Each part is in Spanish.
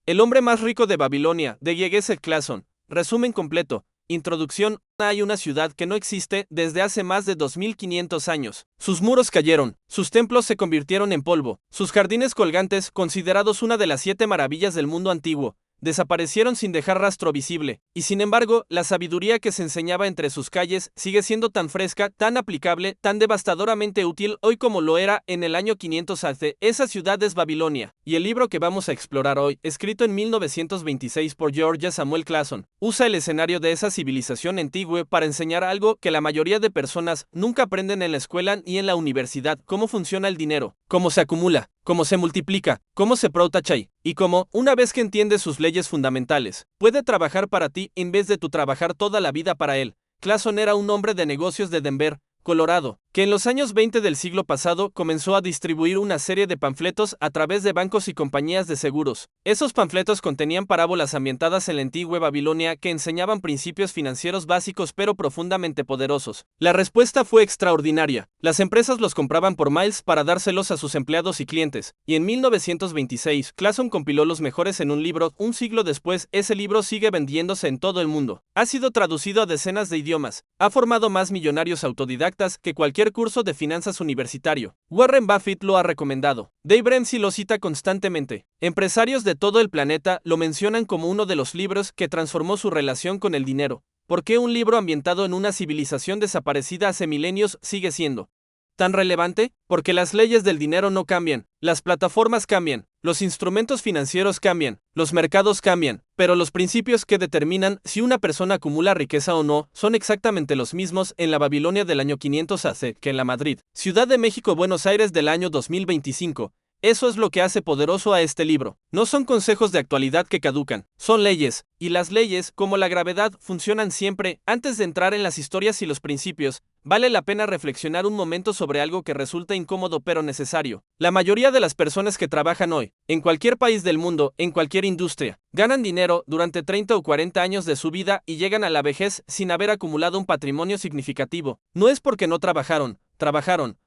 El hombre más rico de Babilonia, de J.G. Clason. Resumen completo. Introducción. Hay una ciudad que no existe desde hace más de 2500 años. Sus muros cayeron, sus templos se convirtieron en polvo, sus jardines colgantes, considerados una de las 7 maravillas del mundo antiguo, desaparecieron sin dejar rastro visible, y sin embargo, la sabiduría que se enseñaba entre sus calles sigue siendo tan fresca, tan aplicable, tan devastadoramente útil hoy como lo era en el año 500 a.C. Esa ciudad es Babilonia, y el libro que vamos a explorar hoy, escrito en 1926 por George Samuel Clason, usa el escenario de esa civilización antigua para enseñar algo que la mayoría de personas nunca aprenden en la escuela ni en la universidad: cómo funciona el dinero, cómo se acumula, cómo se multiplica, cómo se protege, y cómo, una vez que entiendes sus leyes fundamentales, puede trabajar para ti en vez de tú trabajar toda la vida para él. Clason era un hombre de negocios de Denver, Colorado, que en los años 20 del siglo pasado comenzó a distribuir una serie de panfletos a través de bancos y compañías de seguros. Esos panfletos contenían parábolas ambientadas en la antigua Babilonia que enseñaban principios financieros básicos pero profundamente poderosos. La respuesta fue extraordinaria. Las empresas los compraban por miles para dárselos a sus empleados y clientes, y en 1926 Clason compiló los mejores en un libro. Un siglo después, ese libro sigue vendiéndose en todo el mundo. Ha sido traducido a decenas de idiomas. Ha formado más millonarios autodidactas que cualquier curso de finanzas universitario. Warren Buffett lo ha recomendado. Dave Ramsey lo cita constantemente. Empresarios de todo el planeta lo mencionan como uno de los libros que transformó su relación con el dinero. ¿Por qué un libro ambientado en una civilización desaparecida hace milenios sigue siendo tan relevante? Porque las leyes del dinero no cambian, las plataformas cambian, los instrumentos financieros cambian, los mercados cambian, pero los principios que determinan si una persona acumula riqueza o no son exactamente los mismos en la Babilonia del año 500 a.C. que en la Madrid, Ciudad de México, Buenos Aires del año 2025. Eso es lo que hace poderoso a este libro. No son consejos de actualidad que caducan, son leyes, y las leyes, como la gravedad, funcionan siempre. Antes de entrar en las historias y los principios, vale la pena reflexionar un momento sobre algo que resulta incómodo pero necesario. La mayoría de las personas que trabajan hoy, en cualquier país del mundo, en cualquier industria, ganan dinero durante 30 o 40 años de su vida y llegan a la vejez sin haber acumulado un patrimonio significativo. No es porque no trabajaron,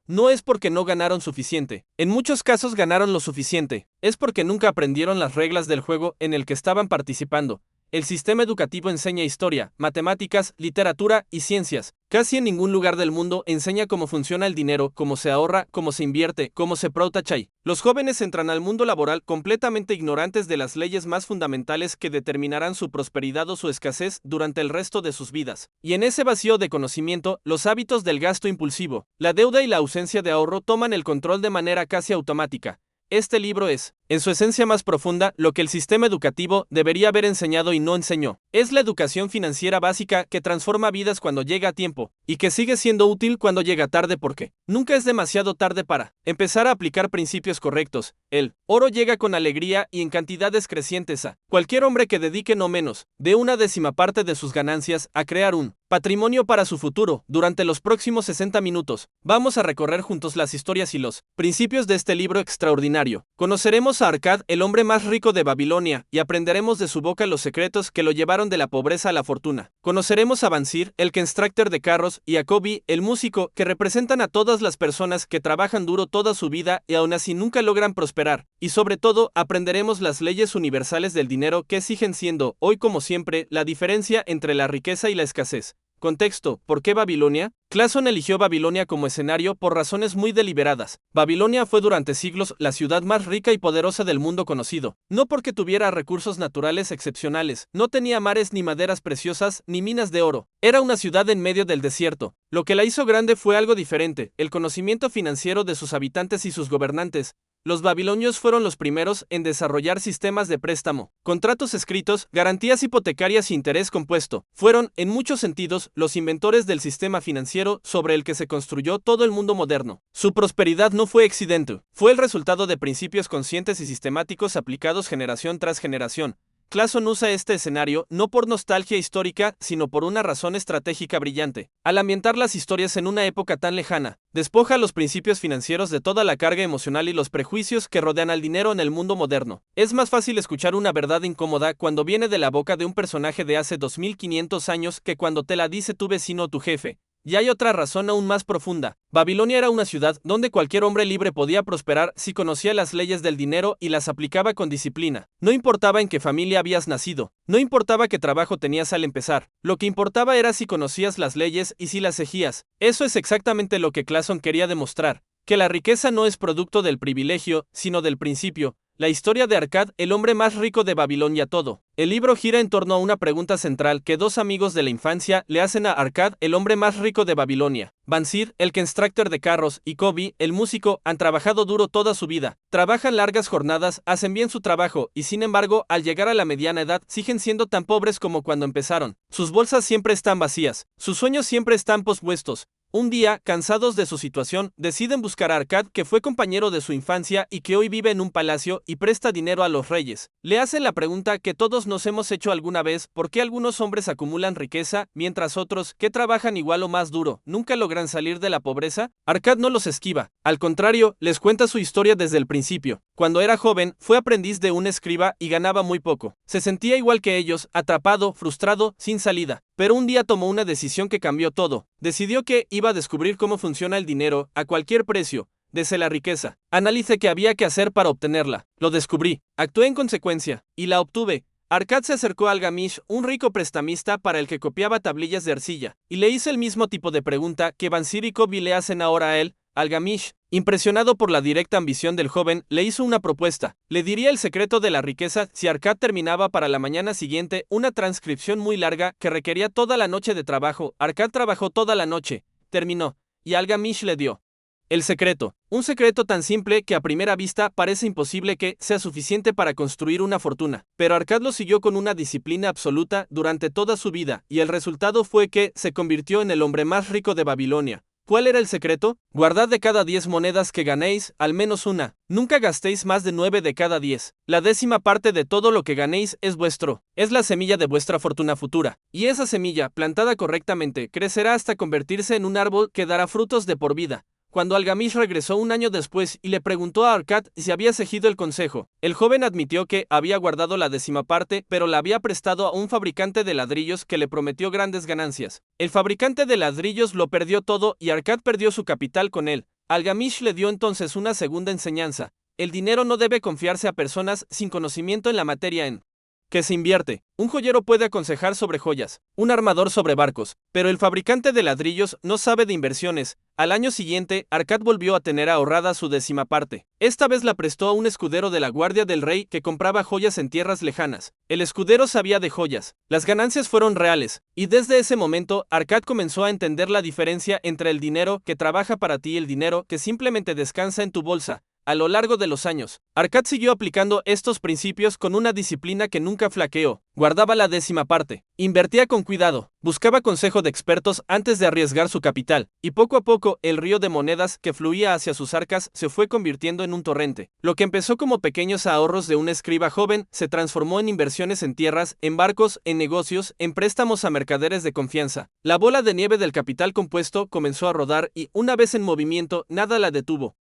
no es porque no ganaron suficiente. En muchos casos ganaron lo suficiente. Es porque nunca aprendieron las reglas del juego en el que estaban participando. El sistema educativo enseña historia, matemáticas, literatura y ciencias. Casi en ningún lugar del mundo enseña cómo funciona el dinero, cómo se ahorra, cómo se invierte, cómo se protege. Los jóvenes entran al mundo laboral completamente ignorantes de las leyes más fundamentales que determinarán su prosperidad o su escasez durante el resto de sus vidas. Y en ese vacío de conocimiento, los hábitos del gasto impulsivo, la deuda y la ausencia de ahorro toman el control de manera casi automática. Este libro es, en su esencia más profunda, lo que el sistema educativo debería haber enseñado y no enseñó. Es la educación financiera básica que transforma vidas cuando llega a tiempo, y que sigue siendo útil cuando llega tarde, porque nunca es demasiado tarde para empezar a aplicar principios correctos. El oro llega con alegría y en cantidades crecientes a cualquier hombre que dedique no menos de una décima parte de sus ganancias a crear un patrimonio para su futuro. Durante los próximos 60 minutos, vamos a recorrer juntos las historias y los principios de este libro extraordinario. Conoceremos a Arcad, el hombre más rico de Babilonia, y aprenderemos de su boca los secretos que lo llevaron de la pobreza a la fortuna. Conoceremos a Bansir, el constructor de carros, y a Kobe, el músico, que representan a todas las personas que trabajan duro toda su vida y aún así nunca logran prosperar. Y sobre todo, aprenderemos las leyes universales del dinero que siguen siendo, hoy como siempre, la diferencia entre la riqueza y la escasez. Contexto: ¿por qué Babilonia? Clason eligió Babilonia como escenario por razones muy deliberadas. Babilonia fue durante siglos la ciudad más rica y poderosa del mundo conocido. No porque tuviera recursos naturales excepcionales, no tenía mares ni maderas preciosas ni minas de oro. Era una ciudad en medio del desierto. Lo que la hizo grande fue algo diferente: el conocimiento financiero de sus habitantes y sus gobernantes. Los babilonios fueron los primeros en desarrollar sistemas de préstamo, contratos escritos, garantías hipotecarias e interés compuesto. Fueron, en muchos sentidos, los inventores del sistema financiero sobre el que se construyó todo el mundo moderno. Su prosperidad no fue accidente, fue el resultado de principios conscientes y sistemáticos aplicados generación tras generación. Clason usa este escenario no por nostalgia histórica, sino por una razón estratégica brillante. Al ambientar las historias en una época tan lejana, despoja los principios financieros de toda la carga emocional y los prejuicios que rodean al dinero en el mundo moderno. Es más fácil escuchar una verdad incómoda cuando viene de la boca de un personaje de hace 2500 años que cuando te la dice tu vecino o tu jefe. Y hay otra razón aún más profunda. Babilonia era una ciudad donde cualquier hombre libre podía prosperar si conocía las leyes del dinero y las aplicaba con disciplina. No importaba en qué familia habías nacido, no importaba qué trabajo tenías al empezar, lo que importaba era si conocías las leyes y si las seguías. Eso es exactamente lo que Clason quería demostrar, que la riqueza no es producto del privilegio, sino del principio. La historia de Arkad, el hombre más rico de Babilonia. Todo el libro gira en torno a una pregunta central que dos amigos de la infancia le hacen a Arkad, el hombre más rico de Babilonia. Bansir, el constructor de carros, y Kobi, el músico, han trabajado duro toda su vida. Trabajan largas jornadas, hacen bien su trabajo, y sin embargo, al llegar a la mediana edad, siguen siendo tan pobres como cuando empezaron. Sus bolsas siempre están vacías, sus sueños siempre están pospuestos. Un día, cansados de su situación, deciden buscar a Arkad, que fue compañero de su infancia y que hoy vive en un palacio y presta dinero a los reyes. Le hacen la pregunta que todos nos hemos hecho alguna vez: ¿por qué algunos hombres acumulan riqueza, mientras otros, que trabajan igual o más duro, nunca logran salir de la pobreza? Arkad no los esquiva. Al contrario, les cuenta su historia desde el principio. Cuando era joven, fue aprendiz de un escriba y ganaba muy poco. Se sentía igual que ellos, atrapado, frustrado, sin salida. Pero un día tomó una decisión que cambió todo. Decidió que iba a descubrir cómo funciona el dinero, a cualquier precio, desde la riqueza. Analicé qué había que hacer para obtenerla. Lo descubrí, actué en consecuencia, y la obtuve. Arkad se acercó a Algamish, un rico prestamista para el que copiaba tablillas de arcilla, y le hizo el mismo tipo de pregunta que Bansir y Kobi le hacen ahora a él. Algamish, impresionado por la directa ambición del joven, le hizo una propuesta. Le diría el secreto de la riqueza si Arkad terminaba para la mañana siguiente una transcripción muy larga que requería toda la noche de trabajo. Arkad trabajó toda la noche, terminó, y Algamish le dio el secreto. Un secreto tan simple que a primera vista parece imposible que sea suficiente para construir una fortuna. Pero Arkad lo siguió con una disciplina absoluta durante toda su vida, y el resultado fue que se convirtió en el hombre más rico de Babilonia. ¿Cuál era el secreto? Guardad de cada 10 monedas que ganéis, al menos una. Nunca gastéis más de 9 de cada 10. La 10ª parte de todo lo que ganéis es vuestro. Es la semilla de vuestra fortuna futura. Y esa semilla, plantada correctamente, crecerá hasta convertirse en un árbol que dará frutos de por vida. Cuando Algamish regresó un año después y le preguntó a Arkad si había seguido el consejo, el joven admitió que había guardado la 10ª parte, pero la había prestado a un fabricante de ladrillos que le prometió grandes ganancias. El fabricante de ladrillos lo perdió todo y Arkad perdió su capital con él. Algamish le dio entonces una segunda enseñanza: el dinero no debe confiarse a personas sin conocimiento en la materia en que se invierte. Un joyero puede aconsejar sobre joyas, un armador sobre barcos, pero el fabricante de ladrillos no sabe de inversiones. Al año siguiente, Arkad volvió a tener ahorrada su 10ª parte. Esta vez la prestó a un escudero de la guardia del rey que compraba joyas en tierras lejanas. El escudero sabía de joyas. Las ganancias fueron reales, y desde ese momento, Arkad comenzó a entender la diferencia entre el dinero que trabaja para ti y el dinero que simplemente descansa en tu bolsa. A lo largo de los años, Arkad siguió aplicando estos principios con una disciplina que nunca flaqueó. Guardaba la 10ª parte, invertía con cuidado, buscaba consejo de expertos antes de arriesgar su capital, y poco a poco el río de monedas que fluía hacia sus arcas se fue convirtiendo en un torrente. Lo que empezó como pequeños ahorros de un escriba joven se transformó en inversiones en tierras, en barcos, en negocios, en préstamos a mercaderes de confianza. La bola de nieve del capital compuesto comenzó a rodar y, una vez en movimiento, nada la detuvo.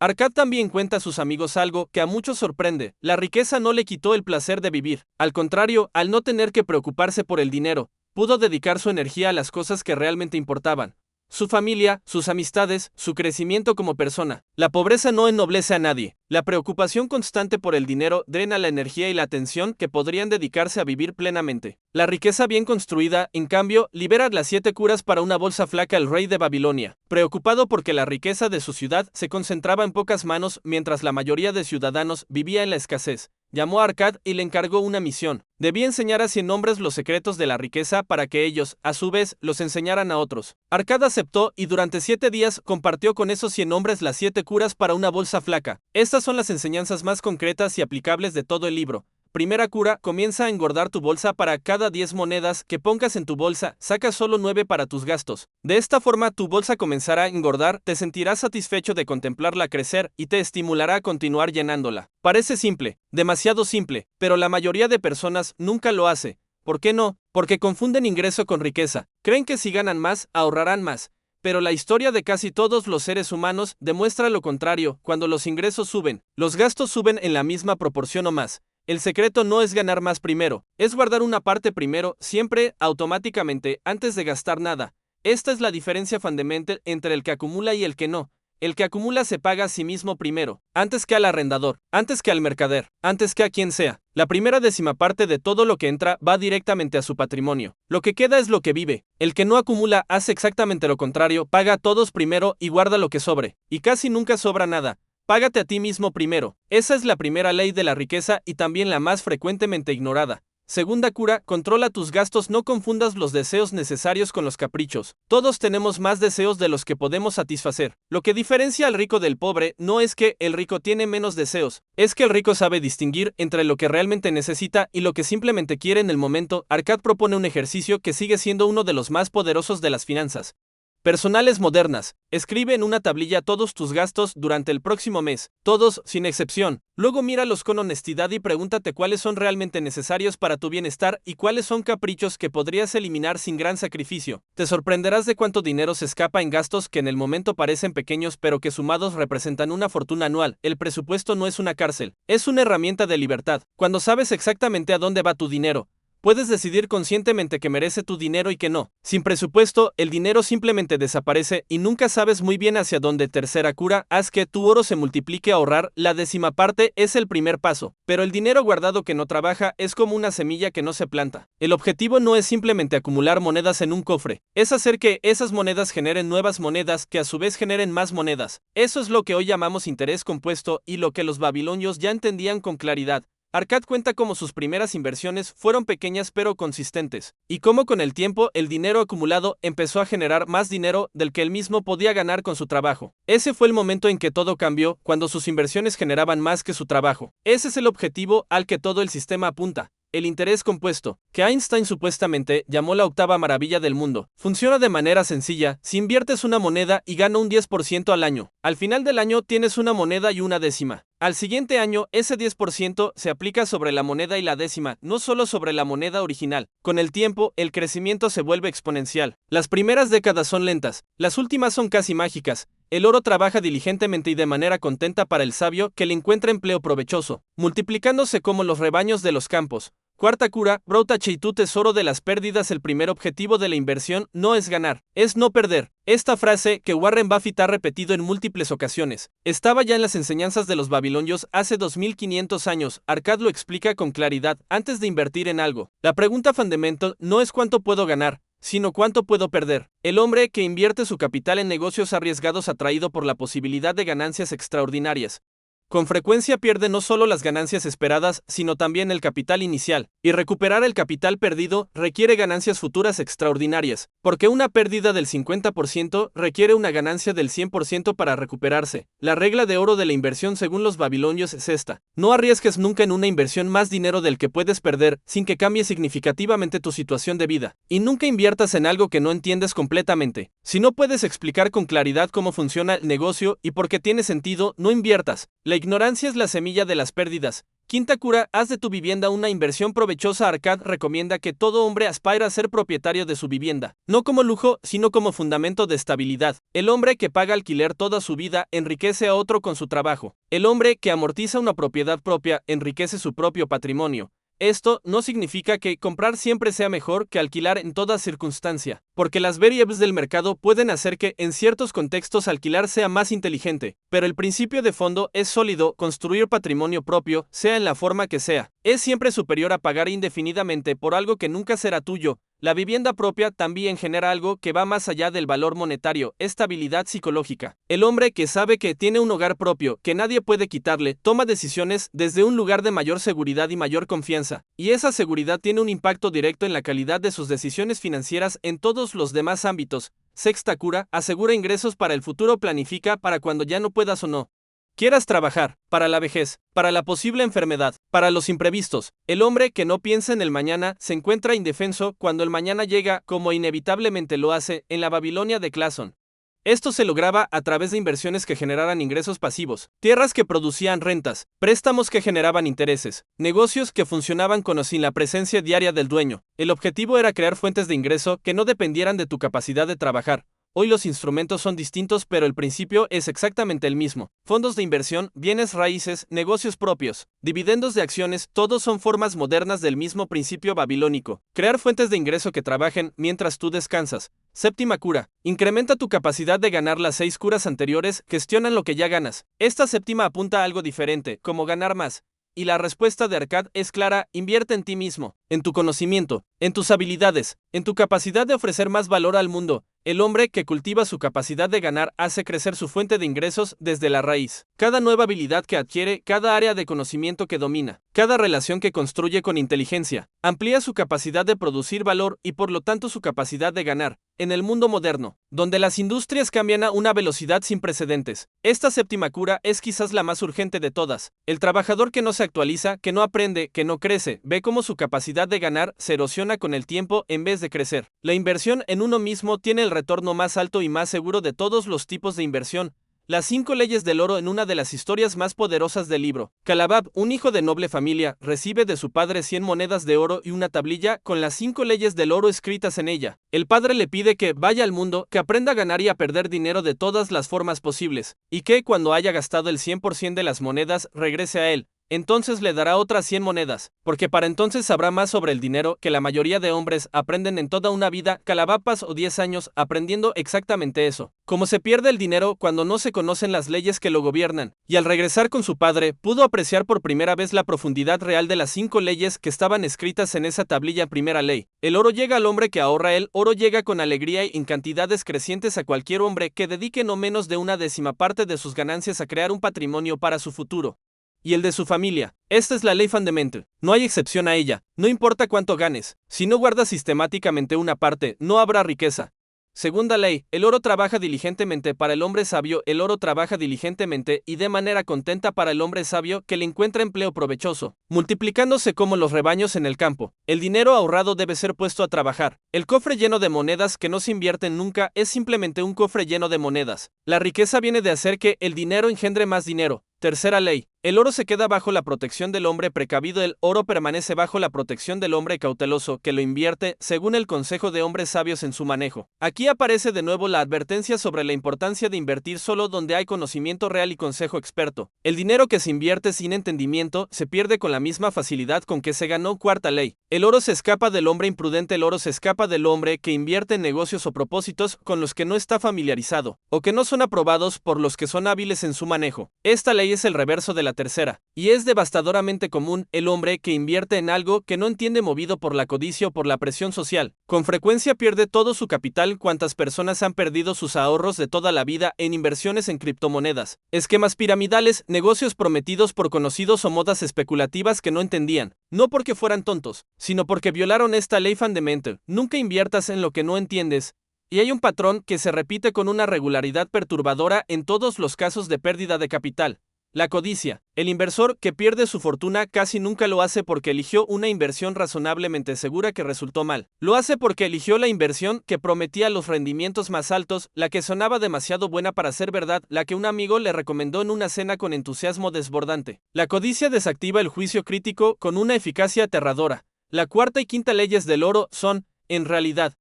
Arkad también cuenta a sus amigos algo que a muchos sorprende: la riqueza no le quitó el placer de vivir. Al contrario, al no tener que preocuparse por el dinero, pudo dedicar su energía a las cosas que realmente importaban: su familia, sus amistades, su crecimiento como persona. La pobreza no ennoblece a nadie. La preocupación constante por el dinero drena la energía y la atención que podrían dedicarse a vivir plenamente. La riqueza bien construida, en cambio, libera las 7 curas para una bolsa flaca. El rey de Babilonia, preocupado porque la riqueza de su ciudad se concentraba en pocas manos mientras la mayoría de ciudadanos vivía en la escasez, llamó a Arkad y le encargó una misión. Debía enseñar a 100 hombres los secretos de la riqueza para que ellos, a su vez, los enseñaran a otros. Arkad aceptó y durante 7 días compartió con esos 100 hombres las 7 curas para una bolsa flaca. Estas son las enseñanzas más concretas y aplicables de todo el libro. Primera cura: comienza a engordar tu bolsa. Para cada 10 monedas que pongas en tu bolsa, saca solo 9 para tus gastos. De esta forma tu bolsa comenzará a engordar, te sentirás satisfecho de contemplarla crecer y te estimulará a continuar llenándola. Parece simple, demasiado simple, pero la mayoría de personas nunca lo hace. ¿Por qué no? Porque confunden ingreso con riqueza. Creen que si ganan más, ahorrarán más. Pero la historia de casi todos los seres humanos demuestra lo contrario. Cuando los ingresos suben, los gastos suben en la misma proporción o más. El secreto no es ganar más primero, es guardar una parte primero, siempre, automáticamente, antes de gastar nada. Esta es la diferencia fundamental entre el que acumula y el que no. El que acumula se paga a sí mismo primero, antes que al arrendador, antes que al mercader, antes que a quien sea. La primera décima parte de todo lo que entra va directamente a su patrimonio. Lo que queda es lo que vive. El que no acumula hace exactamente lo contrario, paga a todos primero y guarda lo que sobre. Y casi nunca sobra nada. Págate a ti mismo primero. Esa es la primera ley de la riqueza y también la más frecuentemente ignorada. Segunda cura, controla tus gastos, no confundas los deseos necesarios con los caprichos. Todos tenemos más deseos de los que podemos satisfacer. Lo que diferencia al rico del pobre no es que el rico tiene menos deseos, es que el rico sabe distinguir entre lo que realmente necesita y lo que simplemente quiere en el momento. Arcad propone un ejercicio que sigue siendo uno de los más poderosos de las finanzas personales modernas. Escribe en una tablilla todos tus gastos durante el próximo mes, todos, sin excepción. Luego míralos con honestidad y pregúntate cuáles son realmente necesarios para tu bienestar y cuáles son caprichos que podrías eliminar sin gran sacrificio. Te sorprenderás de cuánto dinero se escapa en gastos que en el momento parecen pequeños pero que sumados representan una fortuna anual. El presupuesto no es una cárcel, es una herramienta de libertad. Cuando sabes exactamente a dónde va tu dinero, puedes decidir conscientemente que merece tu dinero y que no. Sin presupuesto, el dinero simplemente desaparece y nunca sabes muy bien hacia dónde. Tercera cura, haz que tu oro se multiplique. Ahorrar, la décima parte, es el primer paso. Pero el dinero guardado que no trabaja es como una semilla que no se planta. El objetivo no es simplemente acumular monedas en un cofre, es hacer que esas monedas generen nuevas monedas que a su vez generen más monedas. Eso es lo que hoy llamamos interés compuesto y lo que los babilonios ya entendían con claridad. Arcad cuenta cómo sus primeras inversiones fueron pequeñas pero consistentes, y cómo con el tiempo el dinero acumulado empezó a generar más dinero del que él mismo podía ganar con su trabajo. Ese fue el momento en que todo cambió, cuando sus inversiones generaban más que su trabajo. Ese es el objetivo al que todo el sistema apunta. El interés compuesto, que Einstein supuestamente llamó la octava maravilla del mundo, funciona de manera sencilla. Si inviertes una moneda y gana un 10% al año, al final del año tienes una moneda y una décima. Al siguiente año, ese 10% se aplica sobre la moneda y la décima, no solo sobre la moneda original. Con el tiempo, el crecimiento se vuelve exponencial. Las primeras décadas son lentas, las últimas son casi mágicas. El oro trabaja diligentemente y de manera contenta para el sabio que le encuentra empleo provechoso, multiplicándose como los rebaños de los campos. Cuarta cura, prótache y tu tesoro de las pérdidas. El primer objetivo de la inversión no es ganar, es no perder. Esta frase, que Warren Buffett ha repetido en múltiples ocasiones, estaba ya en las enseñanzas de los babilonios hace 2500 años. Arcad lo explica con claridad. Antes de invertir en algo, la pregunta fundamental no es cuánto puedo ganar, sino cuánto puedo perder. El hombre que invierte su capital en negocios arriesgados atraído por la posibilidad de ganancias extraordinarias, con frecuencia pierde no solo las ganancias esperadas, sino también el capital inicial, y recuperar el capital perdido requiere ganancias futuras extraordinarias, porque una pérdida del 50% requiere una ganancia del 100% para recuperarse. La regla de oro de la inversión según los babilonios es esta: no arriesgues nunca en una inversión más dinero del que puedes perder sin que cambie significativamente tu situación de vida, y nunca inviertas en algo que no entiendes completamente. Si no puedes explicar con claridad cómo funciona el negocio y por qué tiene sentido, no inviertas. La ignorancia es la semilla de las pérdidas. Quinta cura, haz de tu vivienda una inversión provechosa. Arcad recomienda que todo hombre aspire a ser propietario de su vivienda, no como lujo, sino como fundamento de estabilidad. El hombre que paga alquiler toda su vida enriquece a otro con su trabajo. El hombre que amortiza una propiedad propia enriquece su propio patrimonio. Esto no significa que comprar siempre sea mejor que alquilar en toda circunstancia, porque las variables del mercado pueden hacer que en ciertos contextos alquilar sea más inteligente, pero el principio de fondo es sólido. Construir patrimonio propio, sea en la forma que sea, es siempre superior a pagar indefinidamente por algo que nunca será tuyo. La vivienda propia también genera algo que va más allá del valor monetario: estabilidad psicológica. El hombre que sabe que tiene un hogar propio, que nadie puede quitarle, toma decisiones desde un lugar de mayor seguridad y mayor confianza, y esa seguridad tiene un impacto directo en la calidad de sus decisiones financieras en todos los demás ámbitos. Sexta cura, asegura ingresos para el futuro. Planifica para cuando ya no puedas o no quieras trabajar, para la vejez, para la posible enfermedad, para los imprevistos. El hombre que no piensa en el mañana se encuentra indefenso cuando el mañana llega, como inevitablemente lo hace en la Babilonia de Clason. Esto se lograba a través de inversiones que generaran ingresos pasivos, tierras que producían rentas, préstamos que generaban intereses, negocios que funcionaban con o sin la presencia diaria del dueño. El objetivo era crear fuentes de ingreso que no dependieran de tu capacidad de trabajar. Hoy los instrumentos son distintos, pero el principio es exactamente el mismo. Fondos de inversión, bienes raíces, negocios propios, dividendos de acciones, todos son formas modernas del mismo principio babilónico. Crear fuentes de ingreso que trabajen mientras tú descansas. Séptima cura. Incrementa tu capacidad de ganar. Las 6 curas anteriores gestionan lo que ya ganas. Esta séptima apunta a algo diferente, como ganar más. Y la respuesta de Arcad es clara: invierte en ti mismo, en tu conocimiento, en tus habilidades, en tu capacidad de ofrecer más valor al mundo. El hombre que cultiva su capacidad de ganar hace crecer su fuente de ingresos desde la raíz. Cada nueva habilidad que adquiere, cada área de conocimiento que domina, cada relación que construye con inteligencia, amplía su capacidad de producir valor y por lo tanto su capacidad de ganar. En el mundo moderno, donde las industrias cambian a una velocidad sin precedentes, esta séptima cura es quizás la más urgente de todas. El trabajador que no se actualiza, que no aprende, que no crece, ve cómo su capacidad de ganar se erosiona con el tiempo en vez de crecer. La inversión en uno mismo tiene el retorno más alto y más seguro de todos los tipos de inversión. Las 5 leyes del oro. En una de las historias más poderosas del libro, Calabab, un hijo de noble familia, recibe de su padre 100 monedas de oro y una tablilla con las 5 leyes del oro escritas en ella. El padre le pide que vaya al mundo, que aprenda a ganar y a perder dinero de todas las formas posibles, y que cuando haya gastado el 100% de las monedas regrese a él. Entonces le dará otras 100 monedas, porque para entonces sabrá más sobre el dinero que la mayoría de hombres aprenden en toda una vida. Calabab pasó 10 años aprendiendo exactamente eso. Cómo se pierde el dinero cuando no se conocen las leyes que lo gobiernan, y al regresar con su padre, pudo apreciar por primera vez la profundidad real de las 5 leyes que estaban escritas en esa tablilla. Primera ley: el oro llega al hombre que ahorra. El oro llega con alegría y en cantidades crecientes a cualquier hombre que dedique no menos de 1/10 parte de sus ganancias a crear un patrimonio para su futuro y el de su familia. Esta es la ley fundamental. No hay excepción a ella. No importa cuánto ganes. Si no guardas sistemáticamente una parte, no habrá riqueza. Segunda ley: el oro trabaja diligentemente para el hombre sabio. El oro trabaja diligentemente y de manera contenta para el hombre sabio que le encuentra empleo provechoso, multiplicándose como los rebaños en el campo. El dinero ahorrado debe ser puesto a trabajar. El cofre lleno de monedas que no se invierten nunca es simplemente un cofre lleno de monedas. La riqueza viene de hacer que el dinero engendre más dinero. Tercera ley: el oro se queda bajo la protección del hombre precavido. El oro permanece bajo la protección del hombre cauteloso que lo invierte según el consejo de hombres sabios en su manejo. Aquí aparece de nuevo la advertencia sobre la importancia de invertir solo donde hay conocimiento real y consejo experto. El dinero que se invierte sin entendimiento se pierde con la misma facilidad con que se ganó. Cuarta ley: el oro se escapa del hombre imprudente. El oro se escapa del hombre que invierte en negocios o propósitos con los que no está familiarizado, o que no son aprobados por los que son hábiles en su manejo. Esta ley es el reverso de la tercera, y es devastadoramente común. El hombre que invierte en algo que no entiende, movido por la codicia o por la presión social, con frecuencia pierde todo su capital. ¿Cuántas personas han perdido sus ahorros de toda la vida en inversiones en criptomonedas, esquemas piramidales, negocios prometidos por conocidos o modas especulativas que no entendían? No porque fueran tontos, sino porque violaron esta ley fundamental. Nunca inviertas en lo que no entiendes. Y hay un patrón que se repite con una regularidad perturbadora en todos los casos de pérdida de capital: la codicia. El inversor que pierde su fortuna casi nunca lo hace porque eligió una inversión razonablemente segura que resultó mal. Lo hace porque eligió la inversión que prometía los rendimientos más altos, la que sonaba demasiado buena para ser verdad, la que un amigo le recomendó en una cena con entusiasmo desbordante. La codicia desactiva el juicio crítico con una eficacia aterradora. La cuarta y quinta leyes del oro son, en realidad,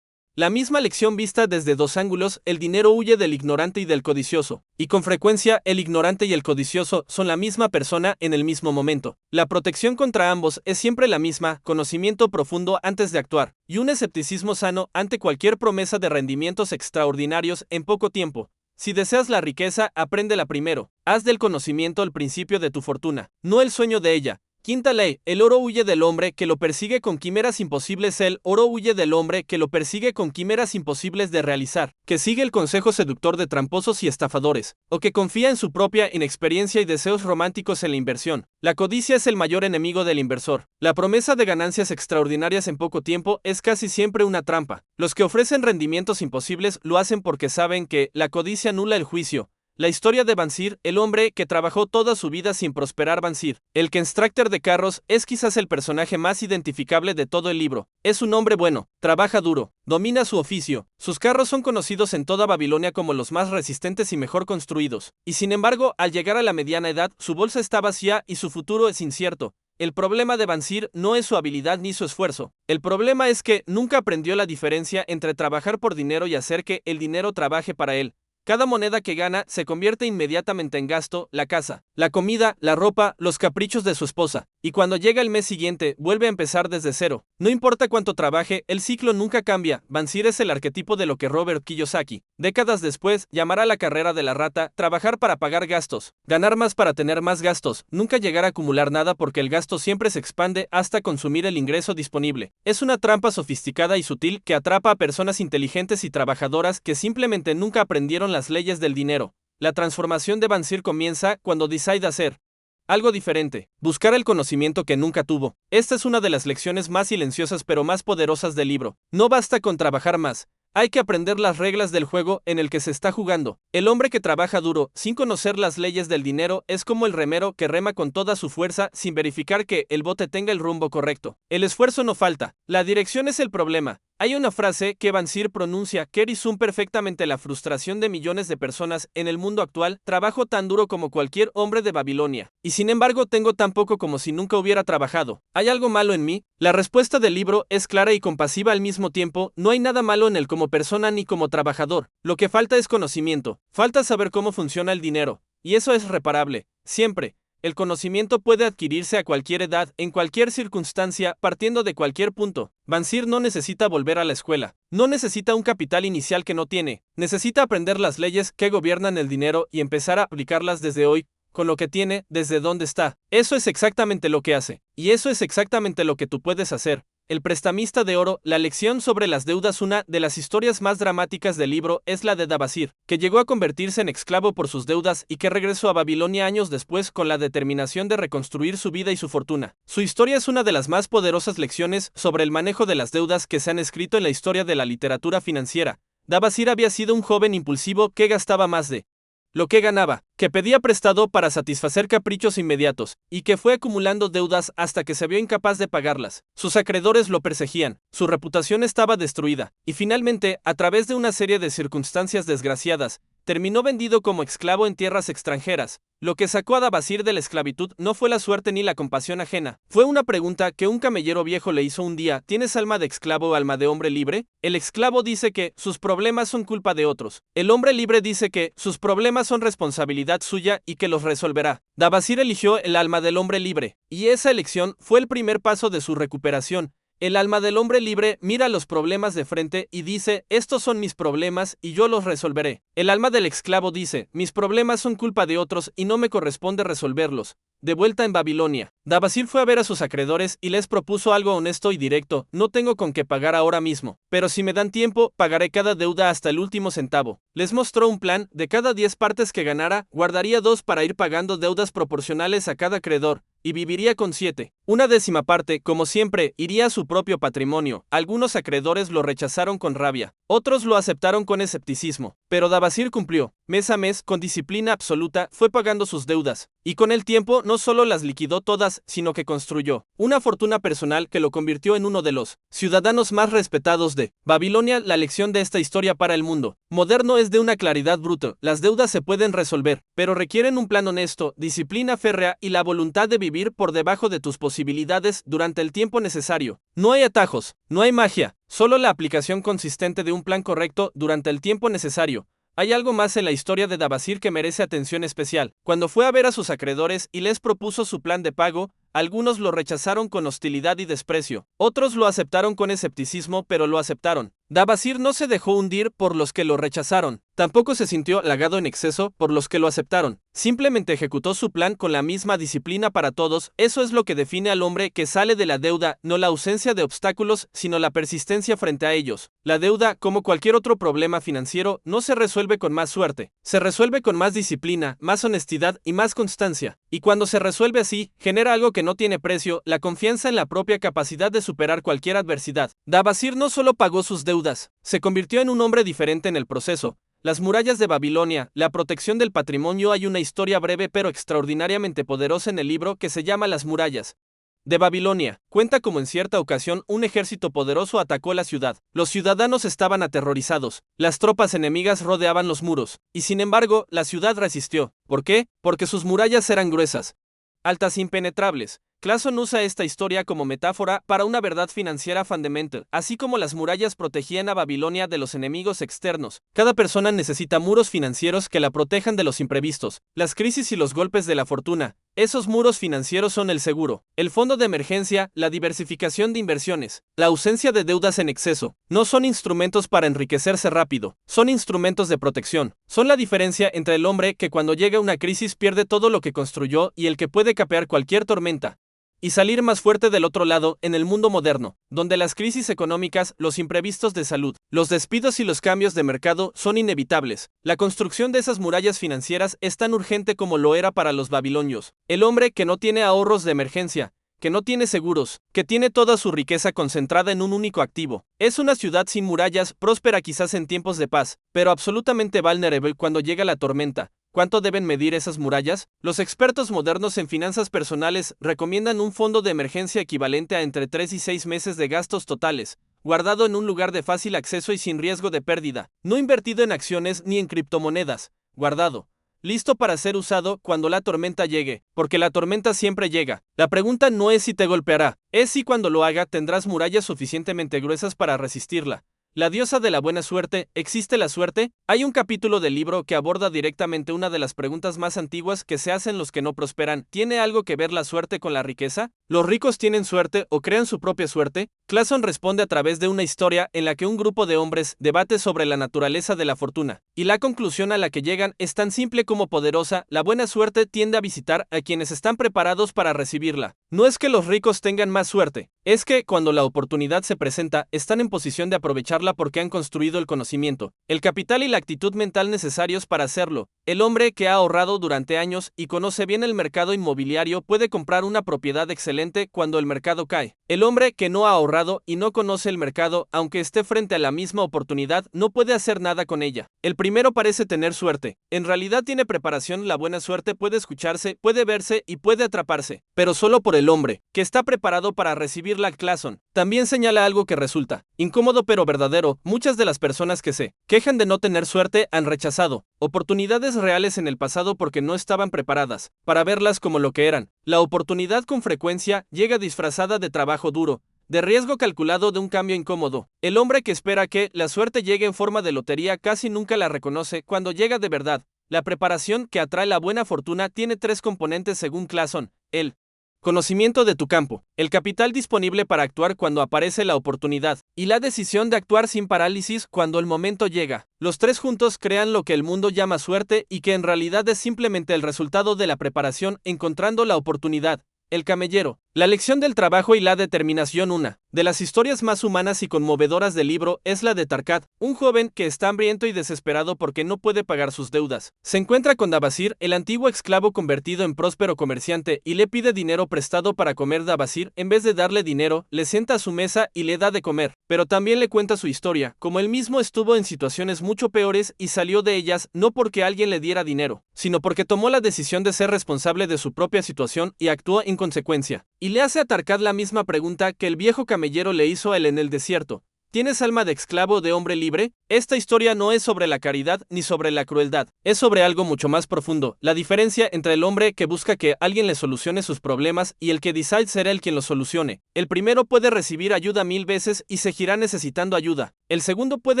la misma lección vista desde dos ángulos. El dinero huye del ignorante y del codicioso, y con frecuencia el ignorante y el codicioso son la misma persona en el mismo momento. La protección contra ambos es siempre la misma: conocimiento profundo antes de actuar, y un escepticismo sano ante cualquier promesa de rendimientos extraordinarios en poco tiempo. Si deseas la riqueza, apréndela primero. Haz del conocimiento el principio de tu fortuna, no el sueño de ella. Quinta ley: el oro huye del hombre que lo persigue con quimeras imposibles. El oro huye del hombre que lo persigue con quimeras imposibles de realizar, que sigue el consejo seductor de tramposos y estafadores, o que confía en su propia inexperiencia y deseos románticos en la inversión. La codicia es el mayor enemigo del inversor. La promesa de ganancias extraordinarias en poco tiempo es casi siempre una trampa. Los que ofrecen rendimientos imposibles lo hacen porque saben que la codicia anula el juicio. La historia de Bansir, el hombre que trabajó toda su vida sin prosperar. Bansir, el constructor de carros, es quizás el personaje más identificable de todo el libro. Es un hombre bueno, trabaja duro, domina su oficio. Sus carros son conocidos en toda Babilonia como los más resistentes y mejor construidos. Y sin embargo, al llegar a la mediana edad, su bolsa está vacía y su futuro es incierto. El problema de Bansir no es su habilidad ni su esfuerzo. El problema es que nunca aprendió la diferencia entre trabajar por dinero y hacer que el dinero trabaje para él. Cada moneda que gana se convierte inmediatamente en gasto: la casa, la comida, la ropa, los caprichos de su esposa. Y cuando llega el mes siguiente, vuelve a empezar desde cero. No importa cuánto trabaje, el ciclo nunca cambia. Bansir es el arquetipo de lo que Robert Kiyosaki, décadas después, llamará la carrera de la rata: trabajar para pagar gastos, ganar más para tener más gastos, nunca llegar a acumular nada porque el gasto siempre se expande hasta consumir el ingreso disponible. Es una trampa sofisticada y sutil que atrapa a personas inteligentes y trabajadoras que simplemente nunca aprendieron las leyes del dinero. La transformación de Bansir comienza cuando decide hacer algo diferente, buscar el conocimiento que nunca tuvo. Esta es una de las lecciones más silenciosas pero más poderosas del libro. No basta con trabajar más. Hay que aprender las reglas del juego en el que se está jugando. El hombre que trabaja duro, sin conocer las leyes del dinero, es como el remero que rema con toda su fuerza sin verificar que el bote tenga el rumbo correcto. El esfuerzo no falta, la dirección es el problema. Hay una frase que Bansir pronuncia que resume perfectamente la frustración de millones de personas en el mundo actual: trabajo tan duro como cualquier hombre de Babilonia, y sin embargo tengo tan poco como si nunca hubiera trabajado. ¿Hay algo malo en mí? La respuesta del libro es clara y compasiva al mismo tiempo: no hay nada malo en él como persona ni como trabajador. Lo que falta es conocimiento, falta saber cómo funciona el dinero, y eso es reparable, siempre. El conocimiento puede adquirirse a cualquier edad, en cualquier circunstancia, partiendo de cualquier punto. Bansir no necesita volver a la escuela, no necesita un capital inicial que no tiene, necesita aprender las leyes que gobiernan el dinero y empezar a aplicarlas desde hoy, con lo que tiene, desde donde está. Eso es exactamente lo que hace, y eso es exactamente lo que tú puedes hacer. El prestamista de oro, la lección sobre las deudas. Una de las historias más dramáticas del libro es la de Dabasir, que llegó a convertirse en esclavo por sus deudas y que regresó a Babilonia años después con la determinación de reconstruir su vida y su fortuna. Su historia es una de las más poderosas lecciones sobre el manejo de las deudas que se han escrito en la historia de la literatura financiera. Dabasir había sido un joven impulsivo que gastaba más de lo que ganaba, que pedía prestado para satisfacer caprichos inmediatos, y que fue acumulando deudas hasta que se vio incapaz de pagarlas. Sus acreedores lo perseguían, su reputación estaba destruida, y finalmente, a través de una serie de circunstancias desgraciadas, terminó vendido como esclavo en tierras extranjeras. Lo que sacó a Dabasir de la esclavitud no fue la suerte ni la compasión ajena. Fue una pregunta que un camellero viejo le hizo un día: ¿tienes alma de esclavo o alma de hombre libre? El esclavo dice que sus problemas son culpa de otros. El hombre libre dice que sus problemas son responsabilidad suya y que los resolverá. Dabasir eligió el alma del hombre libre, y esa elección fue el primer paso de su recuperación. El alma del hombre libre mira los problemas de frente y dice: estos son mis problemas y yo los resolveré. El alma del esclavo dice: mis problemas son culpa de otros y no me corresponde resolverlos. De vuelta en Babilonia, Dabasir fue a ver a sus acreedores y les propuso algo honesto y directo: no tengo con qué pagar ahora mismo, pero si me dan tiempo, pagaré cada deuda hasta el último centavo. Les mostró un plan: de cada 10 partes que ganara, guardaría 2 para ir pagando deudas proporcionales a cada acreedor, y viviría con 7. Una décima parte, como siempre, iría a su propio patrimonio. Algunos acreedores lo rechazaron con rabia, otros lo aceptaron con escepticismo, pero Dabasir cumplió. Mes a mes, con disciplina absoluta, fue pagando sus deudas, y con el tiempo no solo las liquidó todas, sino que construyó una fortuna personal que lo convirtió en uno de los ciudadanos más respetados de Babilonia. La lección de esta historia para el mundo moderno es de una claridad bruta: las deudas se pueden resolver, pero requieren un plan honesto, disciplina férrea y la voluntad de vivir por debajo de tus posibilidades durante el tiempo necesario. No hay atajos, no hay magia, solo la aplicación consistente de un plan correcto durante el tiempo necesario. Hay algo más en la historia de Dabasir que merece atención especial. Cuando fue a ver a sus acreedores y les propuso su plan de pago, algunos lo rechazaron con hostilidad y desprecio, otros lo aceptaron con escepticismo, pero lo aceptaron. Dabasir no se dejó hundir por los que lo rechazaron, tampoco se sintió halagado en exceso por los que lo aceptaron. Simplemente ejecutó su plan con la misma disciplina para todos. Eso es lo que define al hombre que sale de la deuda: no la ausencia de obstáculos, sino la persistencia frente a ellos. La deuda, como cualquier otro problema financiero, no se resuelve con más suerte, se resuelve con más disciplina, más honestidad y más constancia. Y cuando se resuelve así, genera algo que no tiene precio: la confianza en la propia capacidad de superar cualquier adversidad. Dabasir no solo pagó sus deudas, se convirtió en un hombre diferente en el proceso. Las murallas de Babilonia, la protección del patrimonio. Hay una historia breve pero extraordinariamente poderosa en el libro que se llama Las murallas de Babilonia. Cuenta como en cierta ocasión un ejército poderoso atacó la ciudad. Los ciudadanos estaban aterrorizados. Las tropas enemigas rodeaban los muros, y sin embargo, la ciudad resistió. ¿Por qué? Porque sus murallas eran gruesas, altas e impenetrables, Clason usa esta historia como metáfora para una verdad financiera fundamental. Así como las murallas protegían a Babilonia de los enemigos externos, cada persona necesita muros financieros que la protejan de los imprevistos, las crisis y los golpes de la fortuna. Esos muros financieros son el seguro, el fondo de emergencia, la diversificación de inversiones, la ausencia de deudas en exceso. No son instrumentos para enriquecerse rápido, son instrumentos de protección. Son la diferencia entre el hombre que cuando llega una crisis pierde todo lo que construyó y el que puede capear cualquier tormenta y salir más fuerte del otro lado en el mundo moderno, donde las crisis económicas, los imprevistos de salud, los despidos y los cambios de mercado son inevitables. La construcción de esas murallas financieras es tan urgente como lo era para los babilonios. El hombre que no tiene ahorros de emergencia, que no tiene seguros, que tiene toda su riqueza concentrada en un único activo. Es una ciudad sin murallas, próspera quizás en tiempos de paz, pero absolutamente vulnerable cuando llega la tormenta. ¿Cuánto deben medir esas murallas? Los expertos modernos en finanzas personales recomiendan un fondo de emergencia equivalente a entre 3 y 6 meses de gastos totales, guardado en un lugar de fácil acceso y sin riesgo de pérdida, no invertido en acciones ni en criptomonedas, guardado, listo para ser usado cuando la tormenta llegue, porque la tormenta siempre llega. La pregunta no es si te golpeará, es si cuando lo haga tendrás murallas suficientemente gruesas para resistirla. La diosa de la buena suerte, ¿existe la suerte? Hay un capítulo del libro que aborda directamente una de las preguntas más antiguas que se hacen los que no prosperan. ¿Tiene algo que ver la suerte con la riqueza? ¿Los ricos tienen suerte o crean su propia suerte? Clason responde a través de una historia en la que un grupo de hombres debate sobre la naturaleza de la fortuna, y la conclusión a la que llegan es tan simple como poderosa: la buena suerte tiende a visitar a quienes están preparados para recibirla. No es que los ricos tengan más suerte, es que, cuando la oportunidad se presenta, están en posición de aprovecharla porque han construido el conocimiento, el capital y la actitud mental necesarios para hacerlo. El hombre que ha ahorrado durante años y conoce bien el mercado inmobiliario puede comprar una propiedad excelente cuando el mercado cae. El hombre que no ha ahorrado y no conoce el mercado, aunque esté frente a la misma oportunidad, no puede hacer nada con ella. El primero parece tener suerte. En realidad tiene preparación. La buena suerte puede escucharse, puede verse y puede atraparse, pero solo por el hombre que está preparado para recibirla. Clason también señala algo que resulta incómodo pero verdadero. Muchas de las personas que se quejan de no tener suerte han rechazado oportunidades reales en el pasado porque no estaban preparadas para verlas como lo que eran. La oportunidad con frecuencia llega disfrazada de trabajo duro, de riesgo calculado, de un cambio incómodo. El hombre que espera que la suerte llegue en forma de lotería casi nunca la reconoce cuando llega de verdad. La preparación que atrae la buena fortuna tiene 3 componentes según Clason: el conocimiento de tu campo, el capital disponible para actuar cuando aparece la oportunidad, y la decisión de actuar sin parálisis cuando el momento llega. Los 3 juntos crean lo que el mundo llama suerte y que en realidad es simplemente el resultado de la preparación encontrando la oportunidad. El camellero, la lección del trabajo y la determinación. Una de las historias más humanas y conmovedoras del libro es la de Tarkat, un joven que está hambriento y desesperado porque no puede pagar sus deudas. Se encuentra con Dabasir, el antiguo esclavo convertido en próspero comerciante, y le pide dinero prestado para comer. Dabasir, en vez de darle dinero, le sienta a su mesa y le da de comer, pero también le cuenta su historia, como él mismo estuvo en situaciones mucho peores y salió de ellas, no porque alguien le diera dinero, sino porque tomó la decisión de ser responsable de su propia situación y actuó en consecuencia. Y le hace a Tarkat la misma pregunta que el viejo camellero le hizo a él en el desierto: ¿tienes alma de esclavo o de hombre libre? Esta historia no es sobre la caridad ni sobre la crueldad, es sobre algo mucho más profundo: la diferencia entre el hombre que busca que alguien le solucione sus problemas y el que decide ser él quien los solucione. El primero puede recibir ayuda 1000 veces y seguirá necesitando ayuda. El segundo puede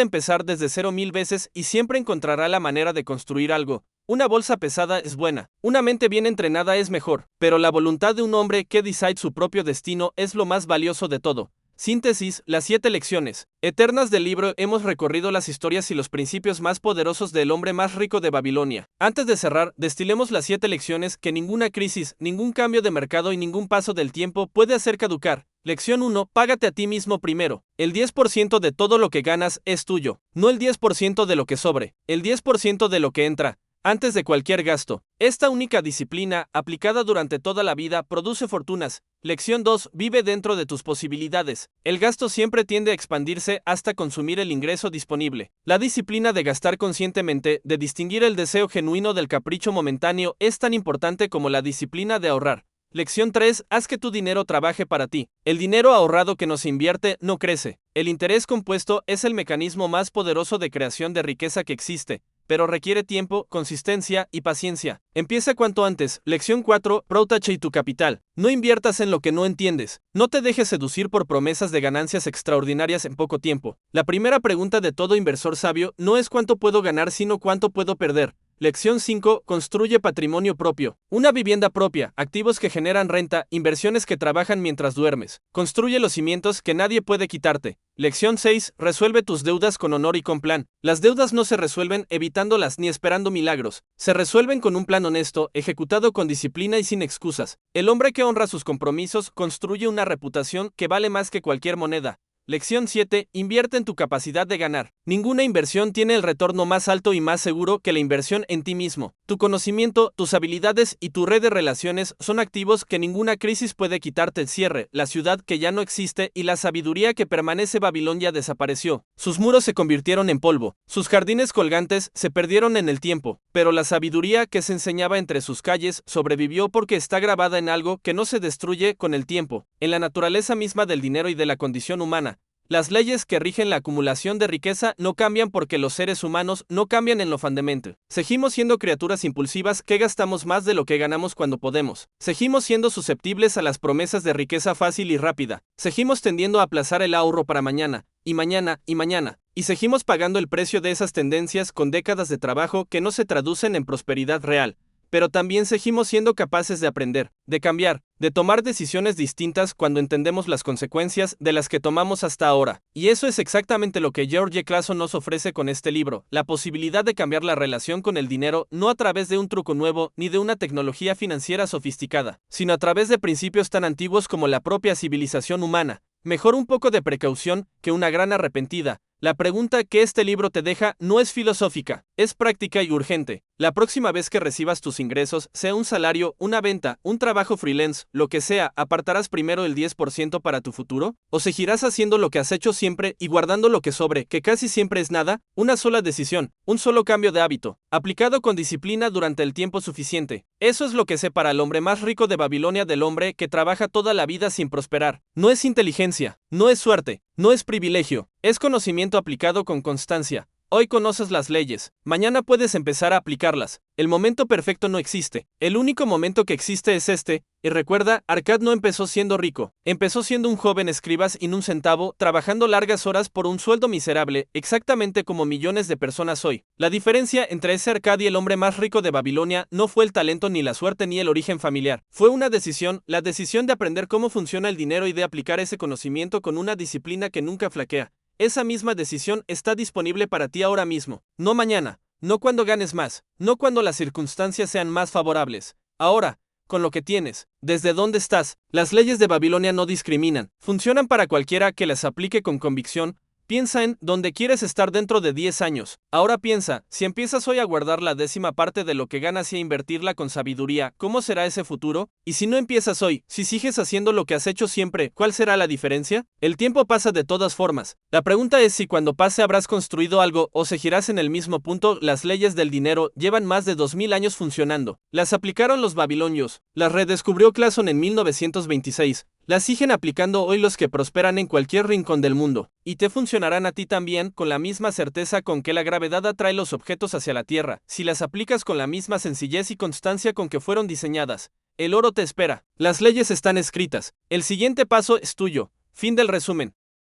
empezar desde 0 1000 veces y siempre encontrará la manera de construir algo. Una bolsa pesada es buena, una mente bien entrenada es mejor, pero la voluntad de un hombre que decide su propio destino es lo más valioso de todo. Síntesis: las 7 lecciones eternas del libro. Hemos recorrido las historias y los principios más poderosos del hombre más rico de Babilonia. Antes de cerrar, destilemos las 7 lecciones que ninguna crisis, ningún cambio de mercado y ningún paso del tiempo puede hacer caducar. Lección 1. Págate a ti mismo primero. El 10% de todo lo que ganas es tuyo, no el 10% de lo que sobre, el 10% de lo que entra antes de cualquier gasto. Esta única disciplina, aplicada durante toda la vida, produce fortunas. Lección 2. Vive dentro de tus posibilidades. El gasto siempre tiende a expandirse hasta consumir el ingreso disponible. La disciplina de gastar conscientemente, de distinguir el deseo genuino del capricho momentáneo, es tan importante como la disciplina de ahorrar. Lección 3. Haz que tu dinero trabaje para ti. El dinero ahorrado que no se invierte no crece. El interés compuesto es el mecanismo más poderoso de creación de riqueza que existe. pero requiere tiempo, consistencia y paciencia. Empieza cuanto antes. Lección 4. Proteche tu capital. No inviertas en lo que no entiendes. No te dejes seducir por promesas de ganancias extraordinarias en poco tiempo. La primera pregunta de todo inversor sabio no es cuánto puedo ganar, sino cuánto puedo perder. Lección 5. Construye patrimonio propio. Una vivienda propia, activos que generan renta, inversiones que trabajan mientras duermes. Construye los cimientos que nadie puede quitarte. Lección 6. Resuelve tus deudas con honor y con plan. Las deudas no se resuelven evitándolas ni esperando milagros. Se resuelven con un plan honesto, ejecutado con disciplina y sin excusas. El hombre que honra sus compromisos construye una reputación que vale más que cualquier moneda. Lección 7. Invierte en tu capacidad de ganar. Ninguna inversión tiene el retorno más alto y más seguro que la inversión en ti mismo. Tu conocimiento, tus habilidades y tu red de relaciones son activos que ninguna crisis puede quitarte. El cierre, la ciudad que ya no existe y la sabiduría que permanece. Babilonia desapareció. Sus muros se convirtieron en polvo. Sus jardines colgantes se perdieron en el tiempo. Pero la sabiduría que se enseñaba entre sus calles sobrevivió porque está grabada en algo que no se destruye con el tiempo, en la naturaleza misma del dinero y de la condición humana. Las leyes que rigen la acumulación de riqueza no cambian porque los seres humanos no cambian en lo fundamental. Seguimos siendo criaturas impulsivas que gastamos más de lo que ganamos cuando podemos. Seguimos siendo susceptibles a las promesas de riqueza fácil y rápida. Seguimos tendiendo a aplazar el ahorro para mañana, y mañana, y mañana. Y seguimos pagando el precio de esas tendencias con décadas de trabajo que no se traducen en prosperidad real. Pero también seguimos siendo capaces de aprender, de cambiar, de tomar decisiones distintas cuando entendemos las consecuencias de las que tomamos hasta ahora. Y eso es exactamente lo que George Clason nos ofrece con este libro, la posibilidad de cambiar la relación con el dinero no a través de un truco nuevo ni de una tecnología financiera sofisticada, sino a través de principios tan antiguos como la propia civilización humana. Mejor un poco de precaución que una gran arrepentida. La pregunta que este libro te deja no es filosófica, es práctica y urgente. La próxima vez que recibas tus ingresos, sea un salario, una venta, un trabajo freelance, lo que sea, ¿apartarás primero el 10% para tu futuro? ¿O seguirás haciendo lo que has hecho siempre y guardando lo que sobre, que casi siempre es nada? Una sola decisión, un solo cambio de hábito, aplicado con disciplina durante el tiempo suficiente. Eso es lo que separa al hombre más rico de Babilonia del hombre que trabaja toda la vida sin prosperar. No es inteligencia, no es suerte, no es privilegio, es conocimiento aplicado con constancia. Hoy conoces las leyes, mañana puedes empezar a aplicarlas. El momento perfecto no existe, el único momento que existe es este. Y recuerda, Arcad no empezó siendo rico, empezó siendo un joven escriba sin un centavo, trabajando largas horas por un sueldo miserable, exactamente como millones de personas hoy. La diferencia entre ese Arcad y el hombre más rico de Babilonia no fue el talento ni la suerte ni el origen familiar, fue una decisión, la decisión de aprender cómo funciona el dinero y de aplicar ese conocimiento con una disciplina que nunca flaquea. Esa misma decisión está disponible para ti ahora mismo, no mañana, no cuando ganes más, no cuando las circunstancias sean más favorables. Ahora, con lo que tienes, desde dónde estás. Las leyes de Babilonia no discriminan, funcionan para cualquiera que las aplique con convicción. Piensa en dónde quieres estar dentro de 10 años. Ahora piensa, si empiezas hoy a guardar la 10ª parte de lo que ganas y a invertirla con sabiduría, ¿cómo será ese futuro? Y si no empiezas hoy, si sigues haciendo lo que has hecho siempre, ¿cuál será la diferencia? El tiempo pasa de todas formas. La pregunta es si cuando pase habrás construido algo o seguirás en el mismo punto. Las leyes del dinero llevan más de 2000 años funcionando. Las aplicaron los babilonios. Las redescubrió Clason en 1926. Las siguen aplicando hoy los que prosperan en cualquier rincón del mundo, y te funcionarán a ti también con la misma certeza con que la gravedad atrae los objetos hacia la Tierra, si las aplicas con la misma sencillez y constancia con que fueron diseñadas. El oro te espera. Las leyes están escritas. El siguiente paso es tuyo. Fin del resumen.